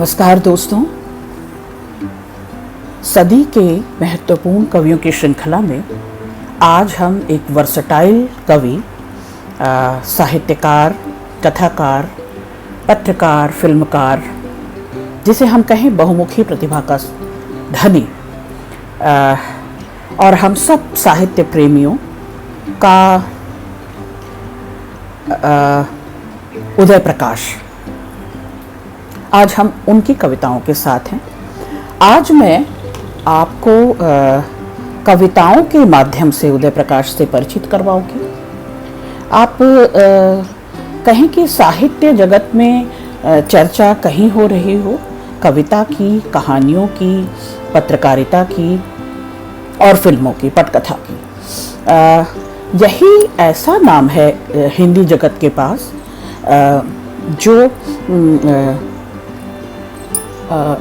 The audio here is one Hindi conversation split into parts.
नमस्कार दोस्तों, सदी के महत्वपूर्ण कवियों की श्रृंखला में आज हम एक वर्सटाइल कवि, साहित्यकार, कथाकार, पत्रकार, फिल्मकार, जिसे हम कहें बहुमुखी प्रतिभा का धनी, और हम सब साहित्य प्रेमियों का उदय प्रकाश, आज हम उनकी कविताओं के साथ हैं। आज मैं आपको कविताओं के माध्यम से उदय प्रकाश से परिचित करवाऊंगी। आप कहें कि साहित्य जगत में चर्चा कहीं हो रही हो, कविता की, कहानियों की, पत्रकारिता की और फिल्मों की, पटकथा की, यही ऐसा नाम है हिंदी जगत के पास जो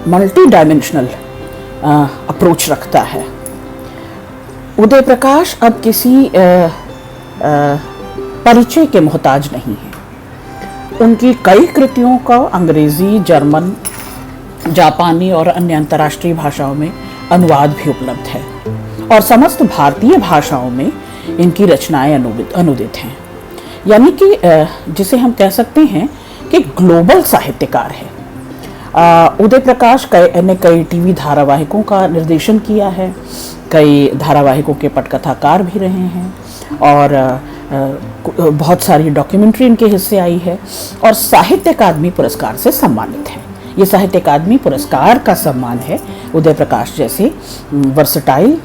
मल्टी डायमेंशनल अप्रोच रखता है। उदय प्रकाश अब किसी परिचय के मोहताज नहीं है। उनकी कई कृतियों का अंग्रेजी, जर्मन, जापानी और अन्य अंतर्राष्ट्रीय भाषाओं में अनुवाद भी उपलब्ध है और समस्त भारतीय भाषाओं में इनकी रचनाएं अनुदित हैं। यानी कि जिसे हम कह सकते हैं कि ग्लोबल साहित्यकार है। उदय प्रकाश ने कई टीवी धारावाहिकों का निर्देशन किया है, कई धारावाहिकों के पटकथाकार भी रहे हैं और बहुत सारी डॉक्यूमेंट्री इनके हिस्से आई है और साहित्य अकादमी पुरस्कार से सम्मानित है। ये साहित्य अकादमी पुरस्कार का सम्मान है उदय प्रकाश जैसे वर्सटाइल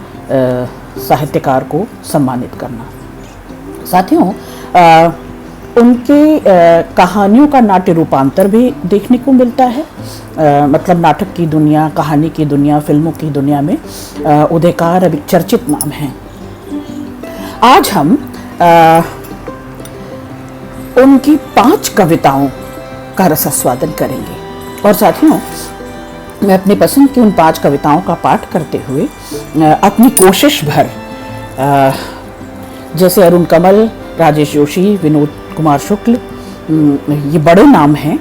साहित्यकार को सम्मानित करना। साथियों, उनके कहानियों का नाट्य रूपांतर भी देखने को मिलता है। मतलब नाटक की दुनिया, कहानी की दुनिया, फिल्मों की दुनिया में उदयकार अब एक चर्चित नाम है। आज हम उनकी 5 कविताओं का रसास्वादन करेंगे और साथियों, मैं अपनी पसंद की उन 5 कविताओं का पाठ करते हुए अपनी कोशिश भर, जैसे अरुण कमल, राजेश जोशी, विनोद कुमार शुक्ल, ये बड़े नाम हैं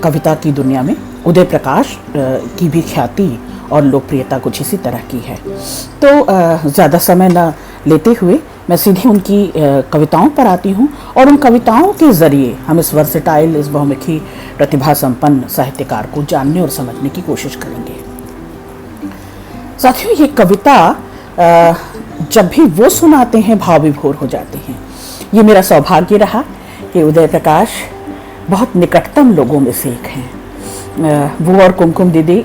कविता की दुनिया में। उदय प्रकाश की भी ख्याति और लोकप्रियता कुछ इसी तरह की है। तो ज़्यादा समय न लेते हुए मैं सीधे उनकी कविताओं पर आती हूँ और उन कविताओं के ज़रिए हम इस वर्सटाइल, इस बहुमुखी प्रतिभा संपन्न साहित्यकार को जानने और समझने की कोशिश करेंगे। साथियों, ये कविता जब भी वो सुनाते हैं भाव विभोर हो जाते हैं। ये मेरा सौभाग्य रहा कि उदय प्रकाश बहुत निकटतम लोगों में से एक हैं। वो और कुमकुम दीदी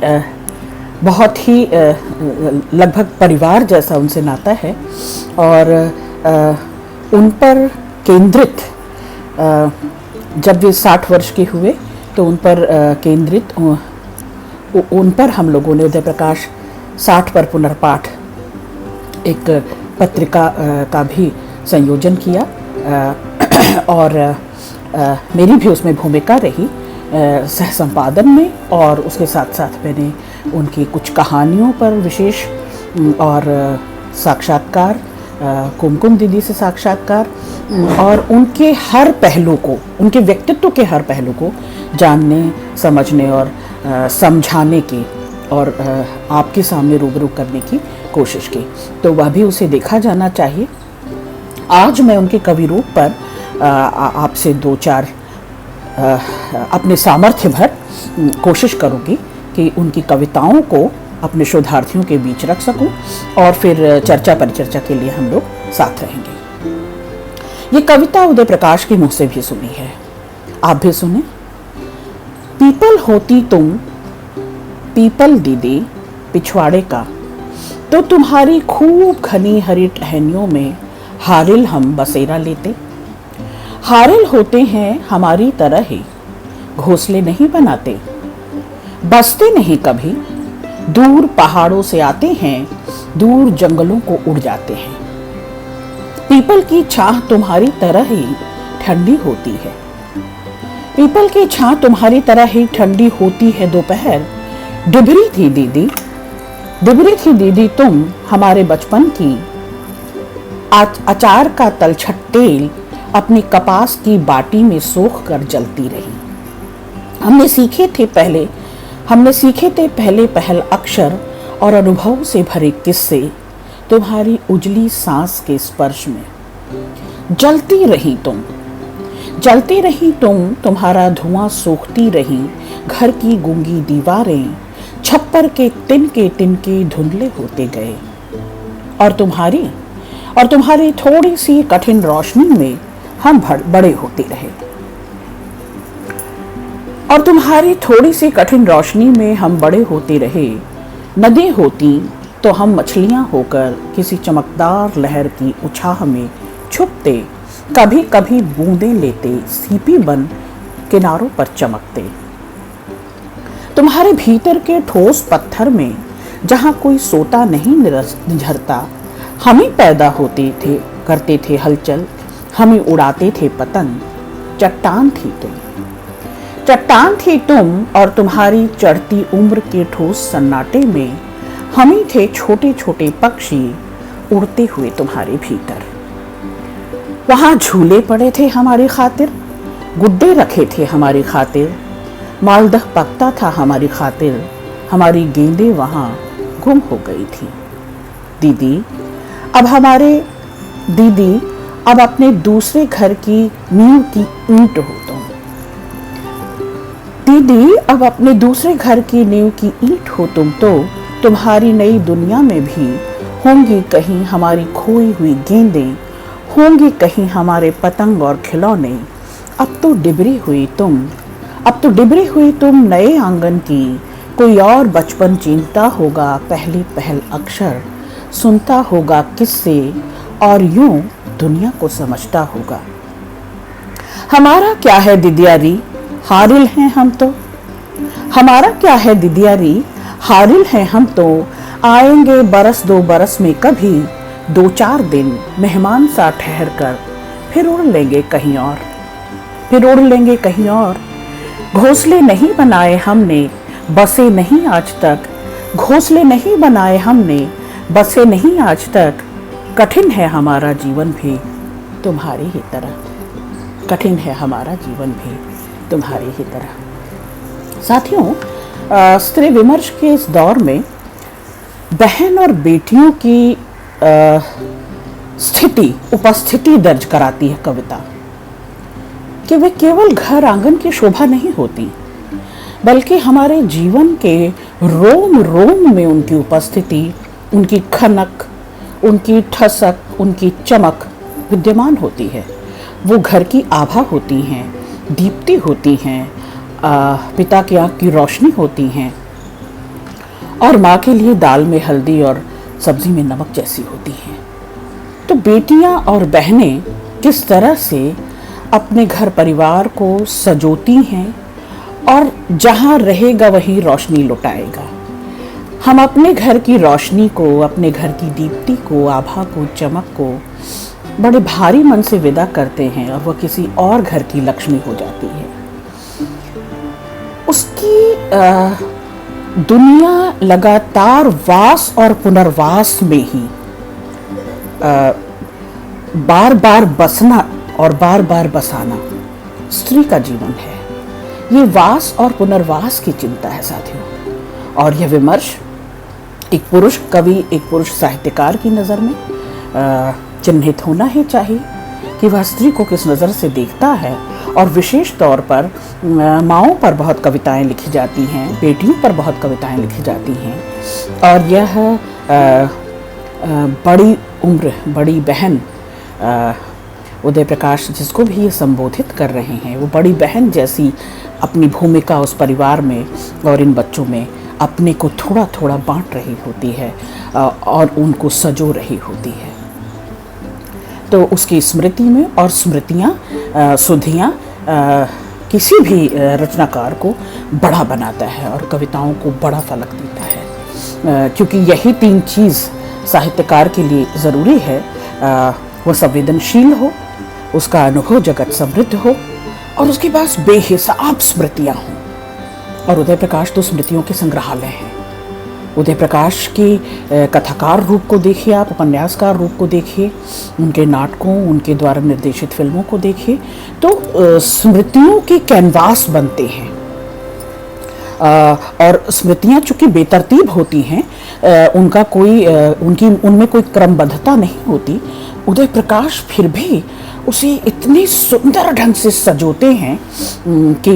बहुत ही लगभग परिवार जैसा उनसे नाता है और उन पर केंद्रित, जब वे 60 वर्ष के हुए तो उन पर केंद्रित, उन पर हम लोगों ने उदय प्रकाश 60 पर पुनर्पाठ एक पत्रिका का भी संयोजन किया और मेरी भी उसमें भूमिका रही सह संपादन में। और उसके साथ साथ मैंने उनकी कुछ कहानियों पर विशेष और साक्षात्कार, कुमकुम दीदी से साक्षात्कार और उनके हर पहलू को, उनके व्यक्तित्व के हर पहलू को जानने, समझने और समझाने की और आपके सामने रूबरू करने की कोशिश की। तो वह भी उसे देखा जाना चाहिए। आज मैं उनके कवि रूप पर आपसे 2-4 अपने सामर्थ्य भर कोशिश करूंगी कि उनकी कविताओं को अपने शोधार्थियों के बीच रख सकूं और फिर चर्चा परिचर्चा के लिए हम लोग साथ रहेंगे। ये कविता उदय प्रकाश के मुंह से भी सुनी है, आप भी सुने। पीपल होती तुम, पीपल दीदी पिछवाड़े का, तो तुम्हारी खूब घनी हरी टहनियों में हारिल हम बसेरा लेते। हारिल होते हैं हमारी तरह ही, घोंसले नहीं बनाते, बसते नहीं कभी, दूर पहाड़ों से आते हैं, दूर जंगलों को उड़ जाते हैं। पीपल की छाह तुम्हारी तरह ही ठंडी होती है, पीपल की छाह तुम्हारी तरह ही ठंडी होती है दोपहर। डिबरी थी दीदी, डिबरी थी दीदी तुम हमारे बचपन की, अचार का तलछट तेल अपनी कपास की बाटी में सोख कर जलती रही। हमने सीखे थे पहले हमने सीखे थे पहले पहल अक्षर और अनुभव से भरे किस्से तुम्हारी उजली सांस के स्पर्श में। जलती रही तुम, तुम्हारा धुआं सूखती रही, घर की गूंगी दीवारें छप्पर के तिनके धुंधले होते गए। और तुम्हारी थोड़ी सी कठिन रोशनी में हम बड़े होते रहे। और तुम्हारी थोड़ी सी कठिन रोशनी में हम बड़े होते रहे। नदी होती तो हम मछलियां होकर किसी चमकदार लहर की उछाह में छुपते, कभी कभी बूंदें लेते, सीपी बन किनारों पर चमकते। तुम्हारे भीतर के ठोस पत्थर में जहां कोई सोता नहीं निझरता, हम ही पैदा होते थे, करते थे हलचल, हम ही उड़ाते थे पतंग। चट्टान थी तुम और तुम्हारी चढ़ती उम्र के ठोस सन्नाटे में हम ही थे छोटे छोटे पक्षी उड़ते हुए तुम्हारे भीतर। वहां झूले पड़े थे हमारी खातिर, गुड्डे रखे थे हमारी खातिर, मालदह पकता था हमारी खातिर, हमारी गेंदें वहां गुम हो गई थी। दीदी अब अपने दूसरे घर की नींव की ईंट हो तुम। दीदी अब अपने दूसरे घर की नींव की ईंट हो तुम। तो तुम्हारी नई दुनिया में भी होंगी कहीं हमारी खोई हुई गेंदें, होंगी कहीं हमारे पतंग और खिलौने। अब तो डिबरी हुई तुम नए आंगन की, कोई और बचपन चीनता होगा पहली पहल अक्षर, सुनता होगा किस्से और यूं दुनिया को समझता होगा। हमारा क्या है दिदियारी, हारिल हैं हम तो। हमारा क्या है दिदियारी, हारिल हैं हम तो। आएंगे बरस दो बरस में कभी, 2-4 दिन मेहमान सा ठहर कर, फिर उड़ लेंगे कहीं और। घोंसले नहीं बनाए हमने, बसे नहीं आज तक। घोंसले नहीं बनाए हमने, बसे नहीं आज तक। कठिन है हमारा जीवन भी तुम्हारी ही तरह। कठिन है हमारा जीवन भी तुम्हारी ही तरह। साथियों, स्त्री विमर्श के इस दौर में बहन और बेटियों की उपस्थिति दर्ज कराती है कविता कि वे केवल घर आंगन की शोभा नहीं होती, बल्कि हमारे जीवन के रोम रोम में उनकी उपस्थिति, उनकी खनक, उनकी ठसक, उनकी चमक विद्यमान होती है। वो घर की आभा होती हैं, दीप्ति होती हैं, पिता की आँख की रोशनी होती हैं और माँ के लिए दाल में हल्दी और सब्जी में नमक जैसी होती हैं। तो बेटियाँ और बहनें किस तरह से अपने घर परिवार को सजोती हैं और जहाँ रहेगा वहीं रोशनी लुटाएगा। हम अपने घर की रोशनी को, अपने घर की दीप्ति को, आभा को, चमक को बड़े भारी मन से विदा करते हैं और वह किसी और घर की लक्ष्मी हो जाती है। उसकी दुनिया लगातार वास और पुनर्वास में ही बार बार बसना और बार बार बसाना स्त्री का जीवन है। ये वास और पुनर्वास की चिंता है साथियों। और यह विमर्श एक पुरुष कवि, एक पुरुष साहित्यकार की नज़र में चिन्हित होना ही चाहिए कि वह स्त्री को किस नज़र से देखता है। और विशेष तौर पर माँओं पर बहुत कविताएं लिखी जाती हैं, बेटियों पर बहुत कविताएं लिखी जाती हैं। और यह बड़ी उम्र, बड़ी बहन उदय प्रकाश जिसको भी ये संबोधित कर रहे हैं, वो बड़ी बहन जैसी अपनी भूमिका उस परिवार में और इन बच्चों में अपने को थोड़ा थोड़ा बांट रही होती है और उनको सजो रही होती है। तो उसकी स्मृति में, और स्मृतियाँ, सुधियाँ किसी भी रचनाकार को बड़ा बनाता है और कविताओं को बड़ा फलक देता है, क्योंकि यही 3 चीज़ साहित्यकार के लिए ज़रूरी है। वह संवेदनशील हो, उसका अनुभव जगत समृद्ध हो और उसके पास बेहिसाब स्मृतियाँ हों। और उदय प्रकाश तो स्मृतियों के संग्रहालय हैं। उदय प्रकाश की कथाकार रूप को देखिए आप, उपन्यासकार रूप को देखिए, उनके नाटकों, उनके द्वारा निर्देशित फिल्मों को देखिए, तो स्मृतियों के कैनवास बनते हैं। और स्मृतियाँ चूँकि बेतरतीब होती हैं, उनका कोई उनमें कोई क्रमबद्धता नहीं होती, उदय प्रकाश फिर भी उसे इतने सुंदर ढंग से सजोते हैं कि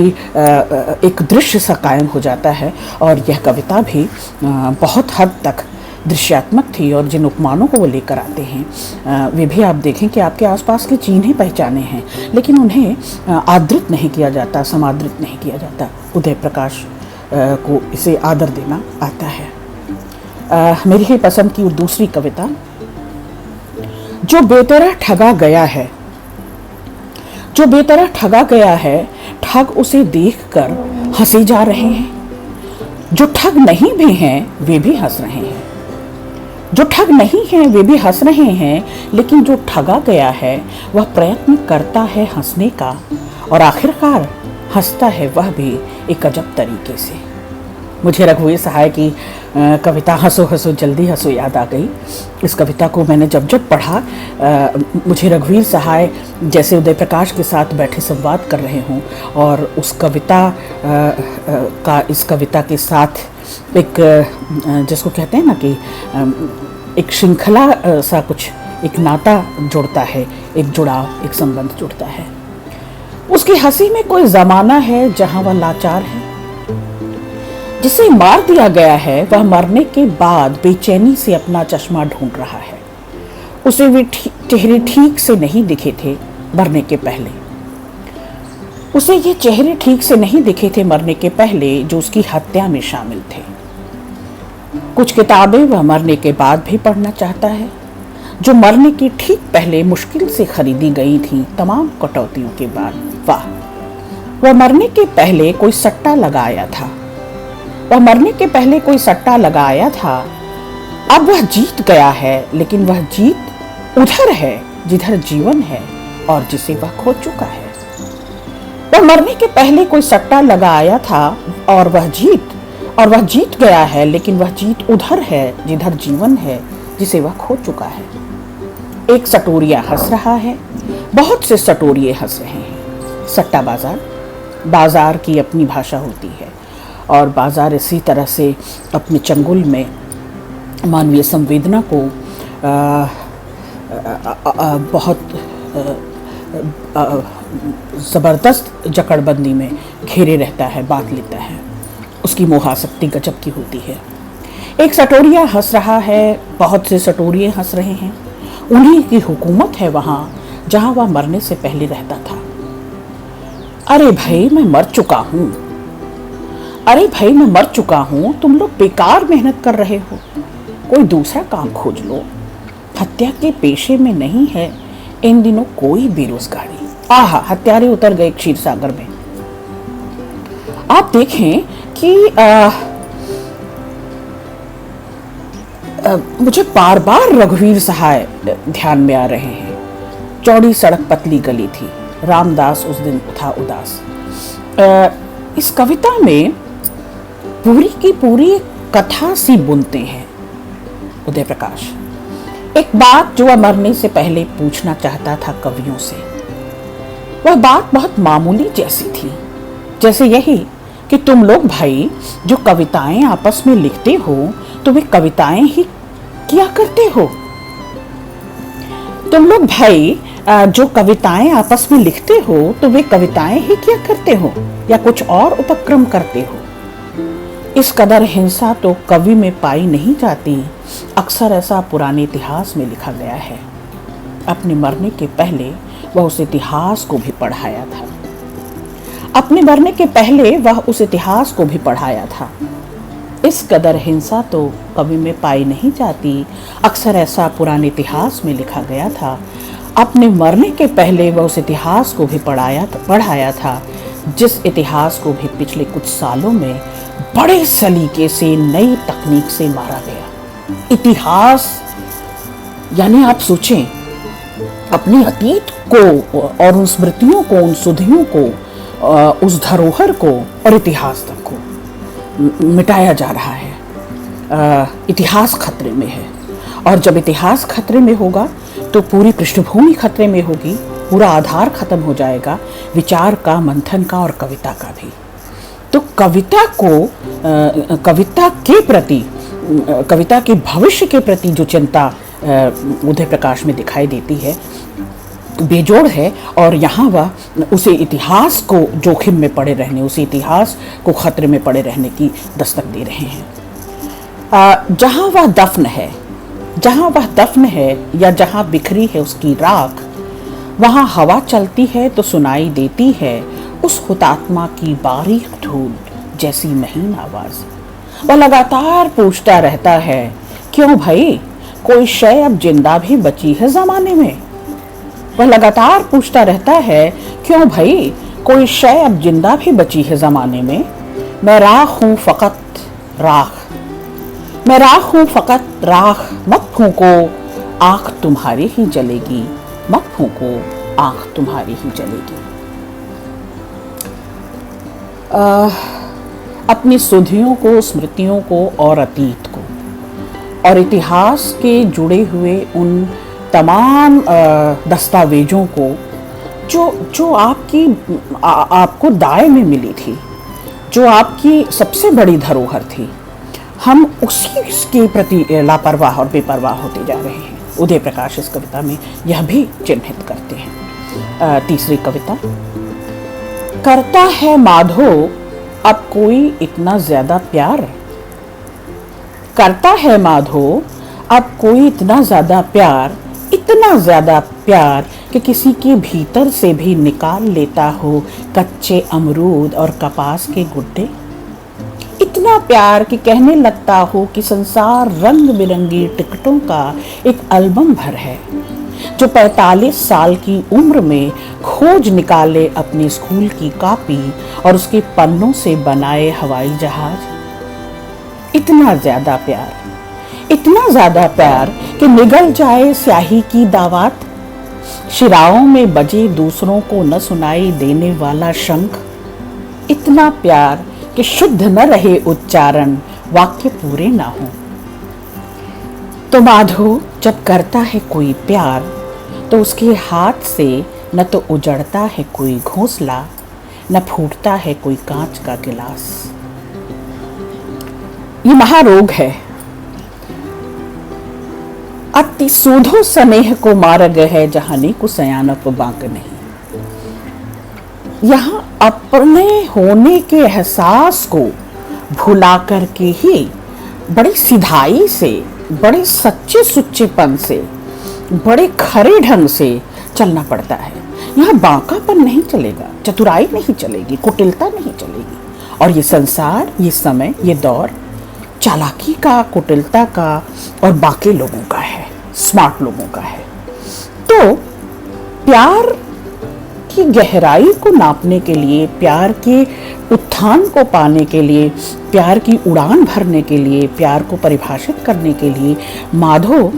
एक दृश्य सा कायम हो जाता है। और यह कविता भी बहुत हद तक दृश्यात्मक थी, और जिन उपमानों को वो लेकर आते हैं वे भी आप देखें कि आपके आसपास के चिन्ह पहचाने हैं, लेकिन उन्हें आदृत नहीं किया जाता, समादृत नहीं किया जाता। उदय प्रकाश को इसे आदर देना आता है। मेरी ही पसंद की दूसरी कविता, जो बेतरह ठगा गया है, जो बेतरह ठगा गया है, ठग उसे देखकर हंसे जा रहे हैं। जो ठग नहीं भी हैं वे भी हंस रहे हैं। जो ठग नहीं हैं वे भी हंस रहे हैं, लेकिन जो ठगा गया है वह प्रयत्न करता है हंसने का, और आखिरकार हंसता है वह भी एक अजब तरीके से। मुझे रघुवीर सहाय की कविता हंसो हंसो जल्दी हंसो याद आ गई। इस कविता को मैंने जब जब पढ़ा, मुझे रघुवीर सहाय जैसे उदय प्रकाश के साथ बैठे संवाद कर रहे हों, और उस कविता का इस कविता के साथ एक जिसको कहते हैं ना कि एक श्रृंखला सा कुछ, एक नाता जुड़ता है, एक जुड़ाव, एक संबंध जुड़ता है। उसकी हंसी में कोई जमाना है जहां वह लाचार है। जिसे मार दिया गया है वह मरने के बाद बेचैनी से अपना चश्मा ढूंढ रहा है। उसे वे चेहरे ठीक से नहीं दिखे थे मरने के पहले। उसे ये चेहरे ठीक से नहीं दिखे थे मरने के पहले जो उसकी हत्या में शामिल थे। कुछ किताबें वह मरने के बाद भी पढ़ना चाहता है, जो मरने के ठीक पहले मुश्किल से खरीदी गई थी तमाम कटौतियों के बाद। वाह, वह मरने के पहले कोई सट्टा लगाया था, वह मरने के पहले कोई सट्टा लगाया था। अब वह जीत गया है, लेकिन वह जीत उधर है जिधर जीवन है और जिसे वह खो चुका है। वह मरने के पहले कोई सट्टा लगाया था और वह जीत गया है, लेकिन वह जीत उधर है जिधर जीवन है जिसे वह खो चुका है। एक सटोरिया हंस रहा है, बहुत से सटोरिये हंस रहे हैं। सट्टा बाजार की अपनी भाषा होती है, और बाजार इसी तरह से अपने चंगुल में मानवीय संवेदना को बहुत ज़बरदस्त जकड़बंदी में घेरे रहता है, बांध लेता है। उसकी मोहासक्ति गजब की होती है। एक सटोरिया हंस रहा है, बहुत से सटोरिये हंस रहे हैं। उन्हीं की हुकूमत है वहाँ जहाँ वह मरने से पहले रहता था। अरे भाई मैं मर चुका हूँ, अरे भाई मैं मर चुका हूँ, तुम लोग बेकार मेहनत कर रहे हो, कोई दूसरा काम खोज लो। हत्या के पेशे में नहीं है इन दिनों कोई बेरोजगारी। आहा, हत्यारे उतर गए क्षीर सागर में। आप देखें कि मुझे बार बार रघुवीर सहाय ध्यान में आ रहे हैं। चौड़ी सड़क पतली गली थी, रामदास उस दिन था उदास। इस कविता में पूरी की पूरी कथा सी बुनते हैं उदय प्रकाश। एक बात जो वह मरने से पहले पूछना चाहता था कवियों से, वह बात बहुत मामूली जैसी थी, जैसे यही कि तुम लोग भाई जो कविताएं आपस में लिखते हो तो वे कविताएं ही किया करते हो। तुम लोग भाई जो कविताएं आपस में लिखते हो तो वे कविताएं ही किया करते हो या कुछ और उपक्रम करते हो। इस कदर हिंसा तो कवि में पाई नहीं जाती, अक्सर ऐसा पुराने इतिहास में लिखा गया है। अपने मरने के पहले वह उस इतिहास को भी पढ़ाया था। अपने मरने के पहले वह उस इतिहास को भी पढ़ाया था। इस कदर हिंसा तो कवि में पाई नहीं जाती, अक्सर ऐसा पुराने इतिहास में लिखा गया था। अपने मरने के पहले वह उस इतिहास को भी पढ़ाया था, जिस इतिहास को भी पिछले कुछ सालों में बड़े सलीके से नई तकनीक से मारा गया। इतिहास यानी आप सोचें, अपने अतीत को और उन स्मृतियों को, उन सुधियों को, उस धरोहर को और इतिहास तक को मिटाया जा रहा है। इतिहास खतरे में है, और जब इतिहास खतरे में होगा तो पूरी पृष्ठभूमि खतरे में होगी, पूरा आधार खत्म हो जाएगा विचार का, मंथन का और कविता का भी। तो कविता के प्रति, कविता के भविष्य के प्रति जो चिंता उदय प्रकाश में दिखाई देती है बेजोड़ है। और यहाँ वह उसे इतिहास को जोखिम में पड़े रहने, उसे इतिहास को खतरे में पड़े रहने की दस्तक दे रहे हैं। जहाँ वह दफन है या जहाँ बिखरी है उसकी राख, वहाँ हवा चलती है तो सुनाई देती है उस हुतात्मा की बारीक धूल जैसी महीन आवाज। वह लगातार पूछता रहता है, क्यों भाई कोई शय अब जिंदा भी बची है जमाने में। वह लगातार पूछता रहता है, क्यों भाई कोई शय अब जिंदा भी बची है जमाने में। मैं राख हूं फकत राख, मैं राख हूं फकत राख, मत फूंको आंख तुम्हारी ही जलेगी, मत फूंको आंख तुम्हारी ही जलेगी। अपनी सुधियों को, स्मृतियों को और अतीत को और इतिहास के जुड़े हुए उन तमाम दस्तावेजों को जो आपको दाय में मिली थी, जो आपकी सबसे बड़ी धरोहर थी, हम उसी के प्रति लापरवाह और बेपरवाह होते जा रहे हैं। उदय प्रकाश इस कविता में यह भी चिन्हित करते हैं। तीसरी कविता, करता है माधो अब कोई इतना ज्यादा प्यार, करता है माधो अब कोई इतना ज्यादा प्यार, इतना ज्यादा प्यार कि किसी के भीतर से भी निकाल लेता हो कच्चे अमरूद और कपास के गुड्डे। इतना प्यार कि कहने लगता हो कि संसार रंग बिरंगी टिकटों का एक एल्बम भर है, जो 45 साल की उम्र में खोज निकाले अपने स्कूल की कॉपी और उसके पन्नों से बनाए हवाई जहाज। इतना ज्यादा प्यार, इतना ज्यादा प्यार कि निगल जाए स्याही की दावत, शिराओं में बजे दूसरों को न सुनाई देने वाला शंख। इतना प्यार कि शुद्ध न रहे उच्चारण, वाक्य पूरे ना हो। तो माधो जब करता है कोई प्यार तो उसके हाथ से न तो उजड़ता है कोई घोंसला, न फूटता है कोई कांच का गिलास। ये महारोग है। अति सूधो स्नेह को मार्ग है जहानी को सयानप बांक नहीं। यहाँ अपने होने के एहसास को भुला करके ही बड़ी सिधाई से, बड़े सच्चे सुच्चेपन से, बड़े खरे ढंग से चलना पड़ता है। यहाँ बांकापन नहीं चलेगा, चतुराई नहीं चलेगी, कुटिलता नहीं चलेगी। और ये संसार, ये समय, ये दौर चालाकी का, कुटिलता का और बाकी लोगों का है, स्मार्ट लोगों का है। तो प्यार की गहराई को नापने के लिए, प्यार के उत्थान को पाने के लिए, प्यार की उड़ान भरने के लिए, प्यार को परिभाषित करने के लिए माधो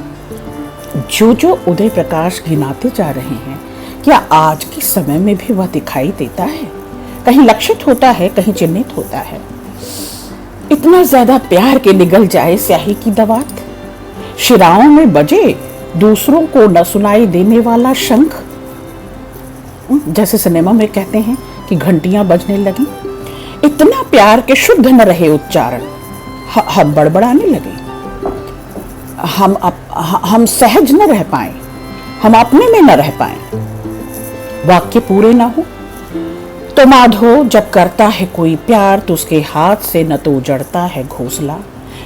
जो उदय प्रकाश गिनाते जा रहे हैं, क्या आज के समय में भी वह दिखाई देता है? कहीं लक्षित होता है, कहीं चिन्हित होता है। इतना ज्यादा प्यार के निगल जाए स्याही की दवात, शिराओं में बजे दूसरों को न सुनाई देने वाला शंख। जैसे सिनेमा में कहते हैं कि घंटियां बजने लगी। इतना प्यार के शुद्ध न रहे उच्चारण, हम बड़बड़ाने लगे, हम सहज न रह पाए, हम अपने में न रह पाए, वाक्य पूरे ना हो। तो माधो जब करता है कोई प्यार तो उसके हाथ से न तो उजड़ता है घोंसला,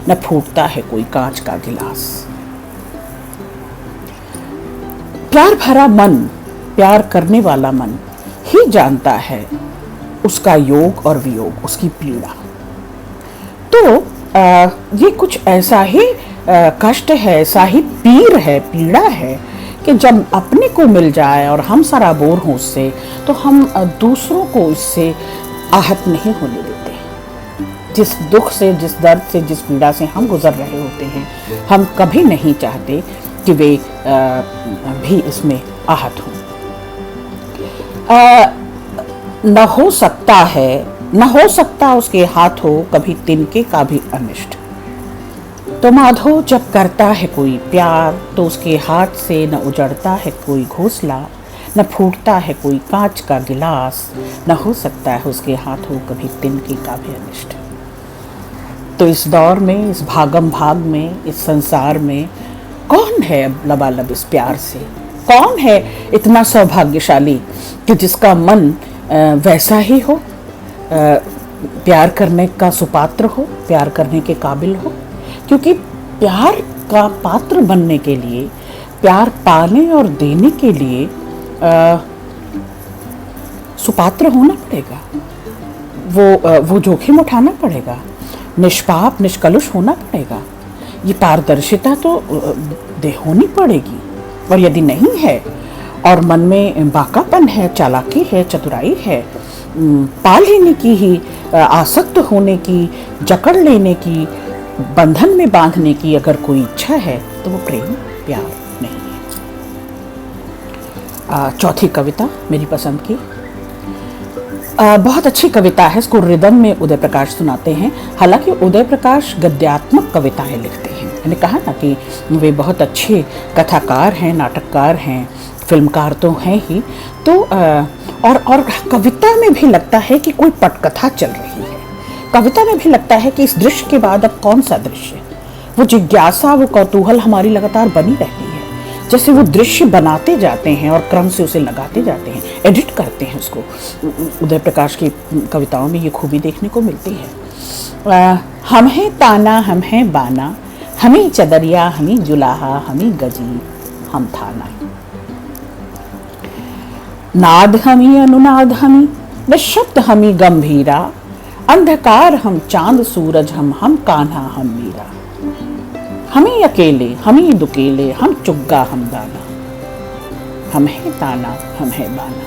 न फूटता है कोई कांच का गिलास। प्यार भरा मन, प्यार करने वाला मन ही जानता है उसका योग और वियोग, उसकी पीड़ा। तो ये कुछ ऐसा ही कष्ट है, ऐसा ही पीर है, पीड़ा है कि जब अपने को मिल जाए और हम सराबोर हों उससे, तो हम दूसरों को इससे आहत नहीं होने देते। जिस दुख से, जिस दर्द से, जिस पीड़ा से हम गुजर रहे होते हैं, हम कभी नहीं चाहते कि वे भी इसमें आहत हों। न हो सकता है, न हो सकता उसके हाथों कभी तिनके का भी अनिष्ट। तो माधो जब करता है कोई प्यार तो उसके हाथ से न उजड़ता है कोई घोंसला, न फूटता है कोई कांच का गिलास, न हो सकता है उसके हाथों कभी तिनके का भी अनिष्ट। तो इस दौर में, इस भागम भाग में, इस संसार में कौन है अब लबालब इस प्यार से? कौन है इतना सौभाग्यशाली कि जिसका मन वैसा ही हो, प्यार करने का सुपात्र हो, प्यार करने के काबिल हो? क्योंकि प्यार का पात्र बनने के लिए, प्यार पाने और देने के लिए सुपात्र होना पड़ेगा, वो जोखिम उठाना पड़ेगा, निष्पाप निष्कलुष होना पड़ेगा। ये पारदर्शिता तो होनी पड़ेगी। और यदि नहीं है और मन में बाकापन है, चालाकी है, चतुराई है, पा लेने की ही, आसक्त होने की, जकड़ लेने की, बंधन में बांधने की अगर कोई इच्छा है तो वो प्रेम प्यार नहीं है। चौथी कविता मेरी पसंद की, बहुत अच्छी कविता है। इसको रिदम में उदय प्रकाश सुनाते हैं। हालांकि उदय प्रकाश गद्यात्मक कविताएं लिखते हैं। मैंने कहा ना कि वे बहुत अच्छे कथाकार हैं, नाटककार हैं, फिल्मकार तो हैं ही। तो और कविता में भी लगता है कि कोई पटकथा चल रही है। कविता में भी लगता है कि इस दृश्य के बाद अब कौन सा दृश्य। वो जिज्ञासा, वो कौतूहल हमारी लगातार बनी रहती है। जैसे वो दृश्य बनाते जाते हैं और क्रम से उसे लगाते जाते हैं, एडिट करते हैं उसको। उदय प्रकाश की कविताओं में ये खूबी देखने को मिलती है। हम हैं ताना, हम हैं बाना, हमें चदरिया, हमें जुलाहा, हमें गजी, हम थाना। नाद हमी, अनुनाद हमी, निःशब्द हमी गंभीरा, अंधकार हम चांद सूरज, हम कान्हा, हम मीरा। हमें अकेले, हमें दुकेले, हम चुग्गा, हम दाना। हम है ताना, हम है बाना,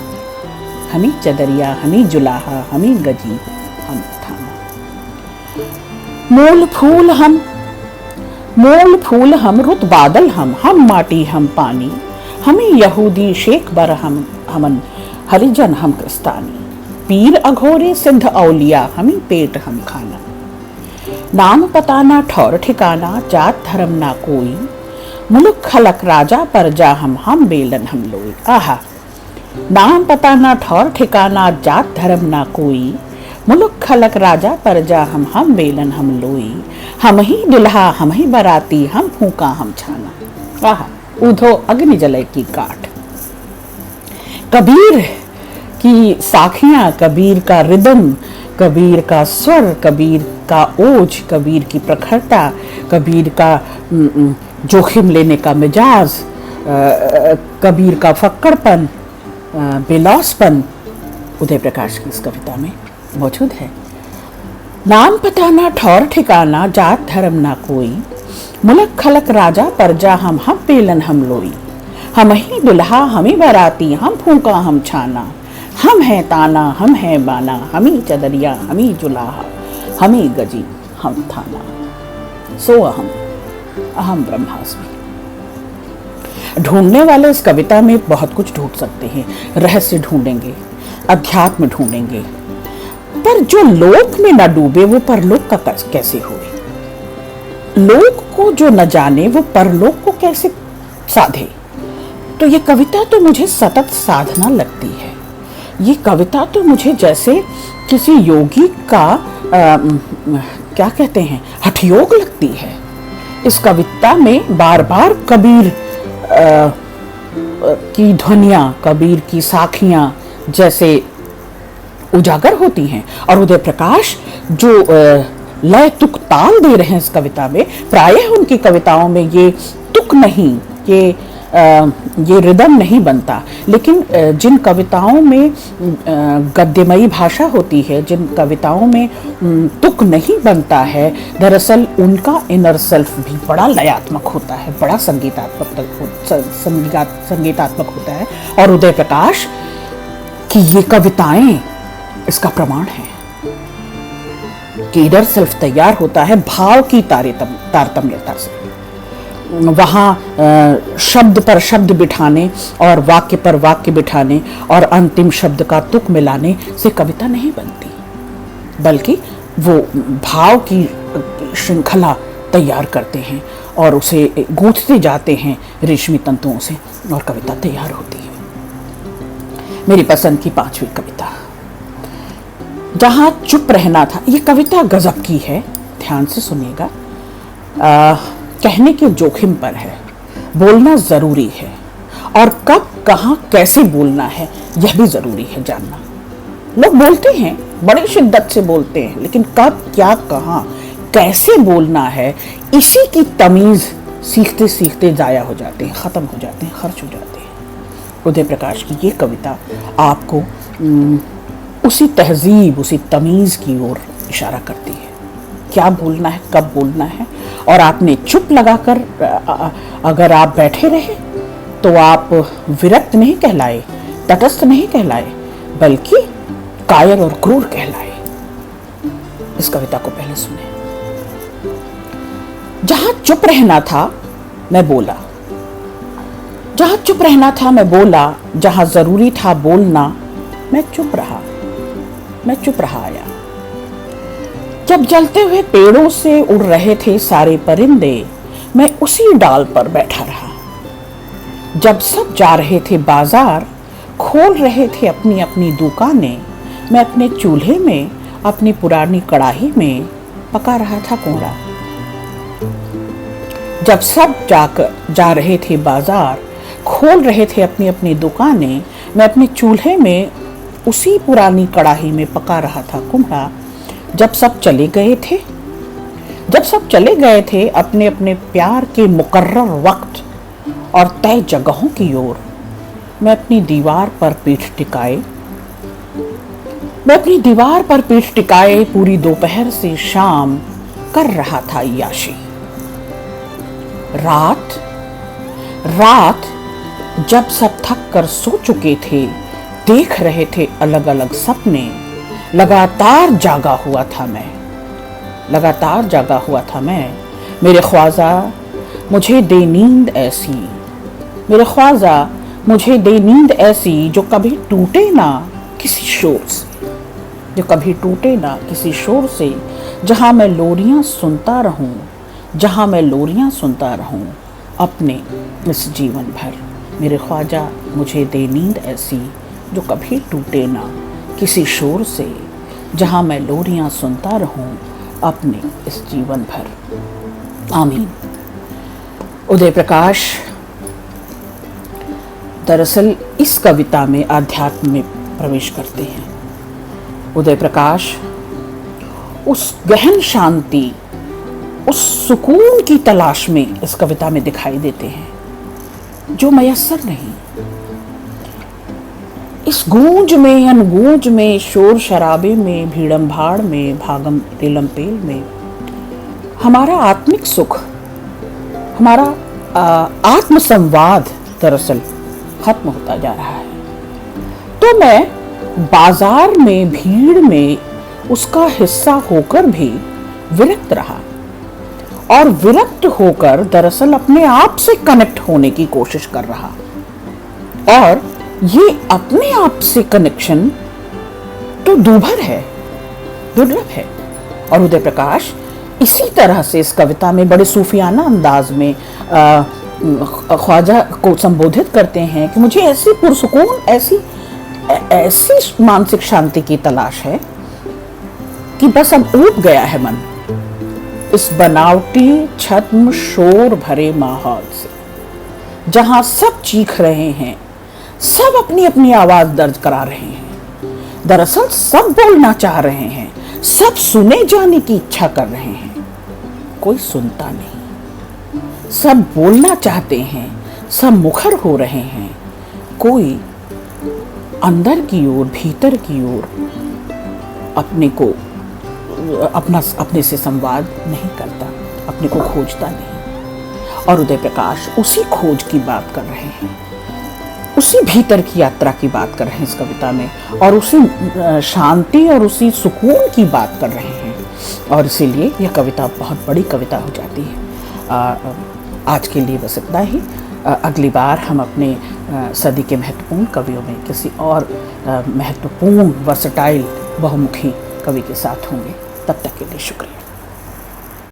हमें चदरिया, हमें जुलाहा, हमें गजी, हम थाना। मूल फूल हम, रुत बादल हम माटी, हम पानी। हमें यहूदी शेख बर, हमन हरिजन, हम क्रिस्तानी। पीर अघोरे सिद्ध औलिया, हमें पेट, हम खाना। नाम पता ना ठौर ठिकाना, जात धर्म ना कोई। मुल्क खलक राजा परजा, हम बेलन, हम लोई। आहा, नाम पता ना ठौर ठिकाना, जात धर्म ना कोई। मुल्क खलक राजा परजा, हम बेलन, हम लोई। हम ही दुल्हा, हम ही बराती, हम फूका, हम छाना। आहा, उधो अग्नि जले की काठ। कबीर की साखियां, कबीर का रिदम, कबीर का स्वर, कबीर का ओज, कबीर की प्रखरता, कबीर का जोखिम लेने का मिजाज, कबीर का फक्कड़पन, बेलौसपन उदय प्रकाश की इस कविता में मौजूद है। नाम पता ना ठौर ठिकाना, जात धर्म ना कोई। मुल्क खलक राजा परजा, हम बेलन, हम लोई। हम ही दुल्हा, हमें बराती, हम फूका, हम छाना। हम हैं ताना, हम हैं बाना, हमी चदरिया, हमी जुलाहा, हमी गजी, हम थाना। सो अहम ब्रह्मास्मि। ढूंढने वाले इस कविता में बहुत कुछ ढूंढ सकते हैं। रहस्य ढूंढेंगे, अध्यात्म ढूंढेंगे, पर जो लोक में न डूबे वो परलोक का कैसे होए। लोक को जो न जाने वो परलोक को कैसे साधे। तो ये कविता तो मुझे सतत साधना लगती है। ये कविता तो मुझे जैसे किसी योगी का क्या कहते हैं, हठयोग लगती है। इस कविता में बार बार कबीर की ध्वनियाँ, कबीर की साखियाँ जैसे उजागर होती हैं। और उदय प्रकाश जो लय तुक ताल दे रहे हैं इस कविता में, प्रायः उनकी कविताओं में ये तुक नहीं, ये रिदम नहीं बनता। लेकिन जिन कविताओं में गद्यमयी भाषा होती है, जिन कविताओं में तुक नहीं बनता है, दरअसल उनका इनर सेल्फ भी बड़ा लयात्मक होता है, बड़ा संगीतात्मक होता है। और उदय प्रकाश की ये कविताएं इसका प्रमाण है कि इनर सेल्फ तैयार होता है भाव की तारतम्यता से। वहाँ शब्द पर शब्द बिठाने और वाक्य पर वाक्य बिठाने और अंतिम शब्द का तुक मिलाने से कविता नहीं बनती, बल्कि वो भाव की श्रृंखला तैयार करते हैं और उसे गूंथते जाते हैं रेशमी तंतुओं से, और कविता तैयार होती है। मेरी पसंद की 5वीं कविता, जहां चुप रहना था। ये कविता गजब की है, ध्यान से सुनिएगा। कहने के जोखिम पर है, बोलना जरूरी है, और कब कहाँ कैसे बोलना है यह भी जरूरी है जानना। लोग बोलते हैं, बड़ी शिद्दत से बोलते हैं, लेकिन कब क्या कहाँ कैसे बोलना है इसी की तमीज सीखते सीखते जाया हो जाते हैं, खत्म हो जाते हैं, खर्च हो जाते हैं। उदय प्रकाश की ये कविता आपको उसी तहजीब, उसी तमीज की ओर इशारा करती है। क्या बोलना है, कब बोलना है, और आपने चुप लगाकर अगर आप बैठे रहे तो आप विरक्त नहीं कहलाए, तटस्थ नहीं कहलाए, बल्कि कायर और क्रूर कहलाए। इस कविता को पहले सुने। जहां चुप रहना था मैं बोला, जहां चुप रहना था मैं बोला, जहां जरूरी था बोलना मैं चुप रहा, मैं चुप रहा आया। जब जलते हुए पेड़ों से उड़ रहे थे सारे परिंदे, मैं उसी डाल पर बैठा रहा। जब सब जा रहे थे बाजार, खोल रहे थे अपनी अपनी दुकानें, मैं अपने चूल्हे में, अपनी पुरानी कड़ाही में पका रहा था कोहड़ा। जब सब जा रहे थे बाजार, खोल रहे थे अपनी अपनी दुकानें, मैं अपने चूल्हे में, उसी पुरानी कड़ाही में पका रहा था कुम्हड़ा। जब सब चले गए थे, जब सब चले गए थे अपने अपने प्यार के मुकर्रर वक्त और तय जगहों की ओर, मैं अपनी दीवार पर पीठ टिकाए, मैं अपनी दीवार पर पीठ टिकाए पूरी दोपहर से शाम कर रहा था याशी। रात रात जब सब थक कर सो चुके थे, देख रहे थे अलग अलग सपने, लगातार जागा हुआ था मैं, लगातार जागा हुआ था मैं। मेरे ख्वाजा मुझे दे नींद ऐसी, मेरे ख्वाजा मुझे दे नींद ऐसी जो कभी टूटे ना किसी शोर से, जो कभी टूटे ना किसी शोर से, जहां मैं लोरियां सुनता रहूं, जहां मैं लोरियां सुनता रहूं अपने इस जीवन भर। मेरे ख्वाजा मुझे दे नींद ऐसी जो कभी टूटे ना किसी शोर से, जहां मैं लोरियां सुनता रहूं अपने इस जीवन भर। आमीन। उदय प्रकाश दरअसल इस कविता में आध्यात्म में प्रवेश करते हैं। उदय प्रकाश उस गहन शांति, उस सुकून की तलाश में इस कविता में दिखाई देते हैं जो मयस्सर नहीं। इस गूंज में, अनगूंज में, शोर शराबे में, भीड़म भाड़ में, भागम तेलम पेल में हमारा आत्मिक सुख, हमारा आत्म संवाद दरअसल खत्म होता जा रहा है। तो मैं बाजार में, भीड़ में उसका हिस्सा होकर भी विरक्त रहा, और विरक्त होकर दरअसल अपने आप से कनेक्ट होने की कोशिश कर रहा। और ये अपने आप से कनेक्शन तो दूभर है, दुर्लभ है। और उदय प्रकाश इसी तरह से इस कविता में बड़े सूफियाना अंदाज में ख्वाजा को संबोधित करते हैं कि मुझे ऐसी पुरसुकून, ऐसी मानसिक शांति की तलाश है कि बस अब ऊब गया है मन इस बनावटी छद्म शोर भरे माहौल से, जहां सब चीख रहे हैं, सब अपनी अपनी आवाज दर्ज करा रहे हैं। दरअसल सब बोलना चाह रहे हैं, सब सुने जाने की इच्छा कर रहे हैं, कोई सुनता नहीं। सब बोलना चाहते हैं, सब मुखर हो रहे हैं, कोई अंदर की ओर, भीतर की ओर अपने को, अपने से संवाद नहीं करता, अपने को खोजता नहीं। और उदय प्रकाश उसी खोज की बात कर रहे हैं, उसी भीतर की यात्रा की बात कर रहे हैं इस कविता में, और उसी शांति और उसी सुकून की बात कर रहे हैं। और इसीलिए यह कविता बहुत बड़ी कविता हो जाती है। आज के लिए बस इतना ही। अगली बार हम अपने सदी के महत्वपूर्ण कवियों में किसी और महत्वपूर्ण वर्सटाइल बहुमुखी कवि के साथ होंगे। तब तक के लिए शुक्रिया।